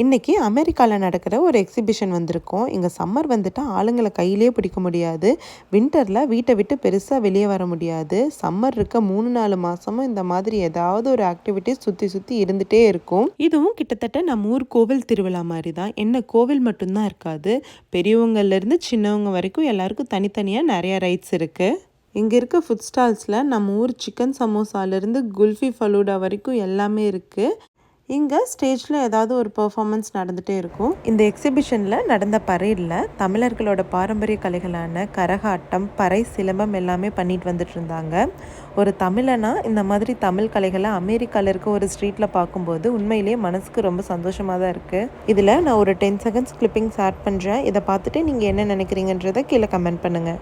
இன்றைக்கி அமெரிக்காவில் நடக்கிற ஒரு எக்ஸிபிஷன் வந்திருக்கோம். இங்கே சம்மர் வந்துட்டால் ஆளுங்களை கையிலே பிடிக்க முடியாது. வின்டரில் வீட்டை விட்டு பெருசாக வெளியே வர முடியாது. சம்மர் இருக்க 3-4 மாதமும் இந்த மாதிரி ஏதாவது ஒரு ஆக்டிவிட்டிஸ் சுற்றி சுற்றி இருந்துகிட்டே இருக்கும். இதுவும் கிட்டத்தட்ட நம்ம ஊர் கோவில் திருவிழா மாதிரி தான். என்ன கோவில் மட்டும்தான் இருக்காது, பெரியவங்கள்லேருந்து சின்னவங்க வரைக்கும் எல்லாருக்கும் தனித்தனியாக நிறையா ரைட்ஸ் இருக்குது. இங்கே இருக்க ஃபுட் ஸ்டால்ஸில் நம்ம ஊர் சிக்கன் சமோசாலேருந்து குல்ஃபி ஃபலூடா வரைக்கும் எல்லாமே இருக்குது. இங்கே ஸ்டேஜில் ஏதாவது ஒரு பெர்ஃபார்மன்ஸ் நடந்துகிட்டே இருக்கும். இந்த எக்ஸிபிஷனில் நடந்த பரேடில் தமிழர்களோட பாரம்பரிய கலைகளான கரகாட்டம், பறை, சிலம்பம் எல்லாமே பண்ணிட்டு வந்துட்டு இருந்தாங்க. ஒரு தமிழனா இந்த மாதிரி தமிழ் கலைகளை அமெரிக்காவில் இருக்க ஒரு ஸ்ட்ரீட்டில் பார்க்கும்போது உண்மையிலேயே மனசுக்கு ரொம்ப சந்தோஷமாக தான் இருக்குது. இதில் நான் ஒரு 10 செகண்ட்ஸ் கிளிப்பிங்ஸ் ஆட் பண்ணுறேன். இதை பார்த்துட்டு நீங்கள் என்ன நினைக்கிறீங்கன்றதை கீழே கமெண்ட் பண்ணுங்கள்.